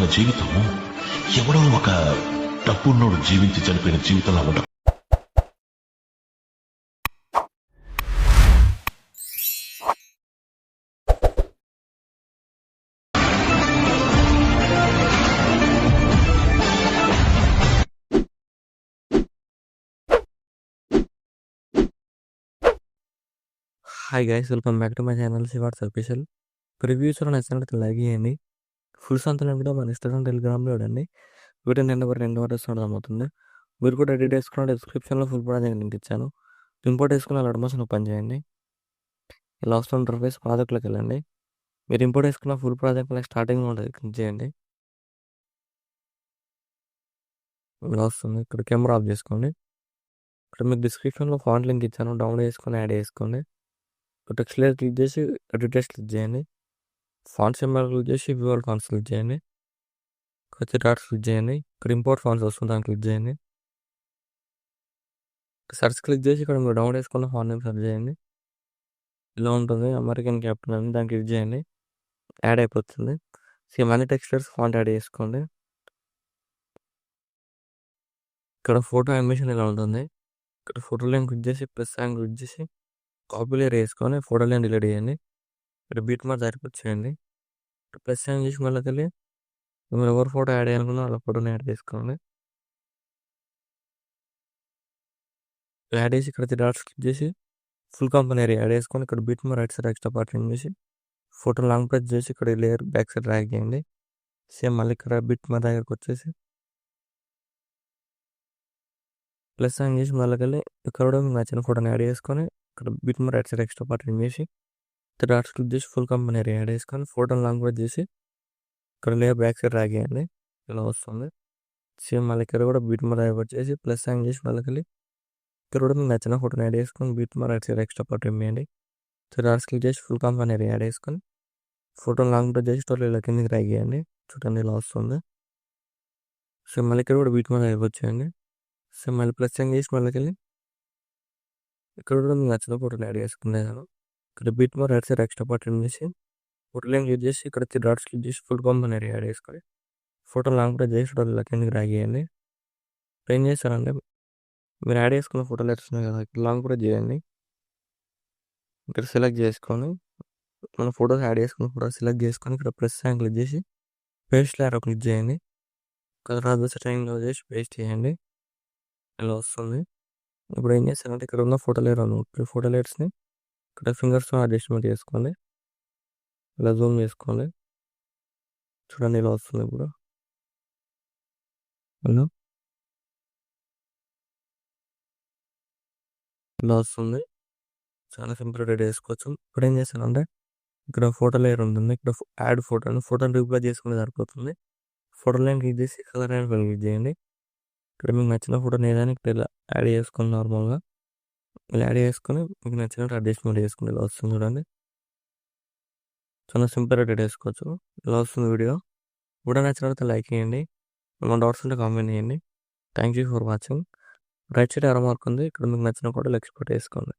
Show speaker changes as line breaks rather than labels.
మన జీవితం ఎవడో ఒక డబ్బున్నోడు జీవించి చనిపోయిన జీవితంలో ఉండదు.
Hi guys, welcome back to my channel Shivars official. ప్రివ్యూస్లో నచ్చినట్లయితే లైక్ చేయండి. ఫుల్ సంతలో కూడా మన ఇన్స్టాగ్రామ్, టెలిగ్రామ్లో చూడండి. వీడియో నిన్న వరకు 2 వాటర్స్ అవుతుంది. మీరు కూడా ఎడిట్ వేసుకున్న డిస్క్రిప్షన్లో ఫుల్ ప్రాజెక్ట్ లింక్ ఇచ్చాను. ఇంపోర్ట్ వేసుకున్న అడ్వాన్స్ ఓపెన్ చేయండి. ఇలా వస్తున్న ఇంటర్ఫేస్ ప్రాజెక్ట్లోకి వెళ్ళండి. మీరు ఇంపోర్ట్ వేసుకున్న ఫుల్ ప్రాజెక్ట్ స్టార్టింగ్లో ఉంటుంది, క్లిక్ చేయండి. ఇలా వస్తుంది. ఇక్కడ కెమెరా ఆఫ్ చేసుకోండి. ఇక్కడ మీకు డిస్క్రిప్షన్లో ఫాంట్ లింక్ ఇచ్చాను, డౌన్లోడ్ చేసుకొని యాడ్ చేసుకోండి. టెక్స్ట్ లేయర్ క్లిక్ చేసి ఎడిట్ క్లిక్ చేయండి. ఫాంట్ సింబల్ క్లిక్ చేసి వ్యూవల్ ఫాంట్స్ క్లిక్ చేయండి. కొద్ది డాట్స్ క్లిక్ చేయండి. ఇక్కడ ఇంపోర్ట్ ఫాంట్స్ వస్తుంది, దాన్ని క్లిక్ చేయండి. సర్చ్ క్లిక్ చేసి ఇక్కడ మీరు డౌన్లోడ్ చేసుకున్న ఫాంట్ నేమ్ సెర్చ్ చేయండి. ఇలా ఉంటుంది, అమెరికన్ క్యాపిటల్ అని, దాన్ని క్లిక్ చేయండి. యాడ్ అయిపోతుంది. సేమ్ అన్ని టెక్స్చర్స్ ఫాంట్ యాడ్ చేసుకోండి. ఇక్కడ ఫోటో యానిమేషన్ ఇలా ఉంటుంది. ఇక్కడ ఫోటో లైన్ క్లిక్ చేసి ప్లస్ సైన్ క్లిక్ చేసి కాపీ లేయర్ వేసుకొని ఫోటో లైన్ డిలీట్ చేయండి. ఇక్కడ బీట్ మార్క్ సరిపోతుంది చేయండి. ప్లస్ సైన్ చేసి మళ్ళీ వెళ్ళి మీరు ఎవరు ఫోటో యాడ్ చేయాలనుకున్నా వాళ్ళ ఫోటోని యాడ్ చేసుకోండి. యాడ్ చేసి ఇక్కడ డాట్స్ క్లిక్ చేసి ఫుల్ కంపెనీ ఏరియా యాడ్ చేసుకొని ఇక్కడ beat mark right side extra part చేసి ఫోటో లాంగ్ ప్రెస్ చేసి ఇక్కడ లేయర్ బ్యాక్ సైడ్ డ్రాగ్ చేయండి. సేమ్ మళ్ళీ ఇక్కడ బీట్ మార్క్ దగ్గరకు వచ్చేసి ప్లస్ సైన్ చేసి మళ్ళీ వెళ్ళి ఇక్కడ కూడా మీకు నచ్చిన ఫోటోని యాడ్ చేసుకొని ఇక్కడ beat mark right side extra part చేసి డాట్స్ క్లిక్ చేసి ఫుల్ కంపెనీ ఏరియా యాడ్ చేసుకొని ఫోటోని లాంగ్ ప్రెస్ చేసి ఇక్కడ లేయర్ బ్యాక్ సైడ్ డ్రాగ్ చేయండి. ఇలా వస్తుంది. సేమ్ మళ్ళీ ఇక్కడ కూడా బీట్ మార్క్ డైవర్ట్ చేసి ప్లస్ సైన్ చేసి మళ్ళీ ఇక్కడ కూడా మీకు నచ్చిన ఫోటోని యాడ్ చేసుకొని beat mark right side extra part వేయండి. డాట్స్ క్లిక్ చేసి ఫుల్ కంపెనీ ఏరియా యాడ్ చేసుకొని ఫోటోని లాంగ్ ప్రెస్ చేసి టోటల్ ఇలా కిందకి డ్రాగ్ చేయండి. చూడండి ఇలా వస్తుంది. సో మళ్ళీ ఇక్కడ కూడా బీట్ మార్క్ డైవర్ట్ చేయండి. సో మళ్ళీ ప్లస్ సైన్ చేసి మళ్ళీ ఇక్కడ కూడా మీకు నచ్చిన ఫోటోని యాడ్ చేసుకునేదాను. ఇక్కడ beat mark right side extra part చేసి ఫోటో లైన్ క్లిక్ చేసి ఇక్కడ డాట్స్ క్లిక్ చేసి ఫుల్ కంపెనీ ఏరియా యాడ్ చేసుకొని ఫోటో లాంగ్ ప్రెస్ చేసి టోటల్ ఇలా కిందకి డ్రాగ్ చేయండి. ఏం చేస్తారంటే మీరు యాడ్ చేసుకున్న ఫోటోలు వస్తున్నాయి కదా, ఇక్కడ లాంగ్ ప్రెస్ చేయండి. ఇక్కడ సెలెక్ట్ చేసుకొని మన ఫోటోస్ యాడ్ చేసుకున్న ఫోటోస్ సెలెక్ట్ చేసుకొని ఇక్కడ ప్లస్ సైన్ క్లిక్ చేసి పేస్ట్ లేయర్ క్లిక్ చేయండి. తర్వాత సెట్టింగ్లో చేసి పేస్ట్ చేయండి. ఇలా వస్తుంది. ఇప్పుడు ఏం చేస్తారంటే ఇక్కడ ఉన్న ఫోటో లేయర్ ఇక్కడ ఫోటో లేయర్స్ని ఇక్కడ ఫింగర్స్తో అడ్జస్ట్మెంట్ చేసుకోండి. ఇలా జూమ్ చేసుకోండి. చూడండి ఇలా వస్తుంది. ఇప్పుడు హలో ఇలా వస్తుంది. చాలా సింపుల్ రెడీ చేసుకోవచ్చు. ఇప్పుడు ఏం చేస్తానంటే ఇక్కడ ఫోటో లేయర్ ఉంటుంది, ఇక్కడ యాడ్ ఫోటోని రీప్లేస్ చేసుకుని సరిపోతుంది. ఫోటో లైన్ క్లిక్ చేసి కలర్ అండ్ ఫిల్ క్లిక్ చేయండి. ఇక్కడ మీకు నచ్చిన ఫోటోని ఏదైనా ఇక్కడ ఇలా యాడ్ చేసుకొని నార్మల్గా ఇలా యాడ్ చేసుకొని మీకు నచ్చినట్టు అడ్జస్ట్మెంట్ చేసుకుని ఇలా వస్తుంది. చూడండి చాలా సింపుల్ రెడీ చేసుకోవచ్చు. ఇలా వస్తుంది వీడియో నచ్చినట్లయితే లైక్ చేయండి. ఏమైనా డౌట్స్ ఉంటే కామెంట్ చేయండి. Thank you for watching. Right side error mark ఉంది, ఇక్కడ మీకు నచ్చిన ఫోటోలు ఎక్స్పోర్ట్ చేసుకోండి.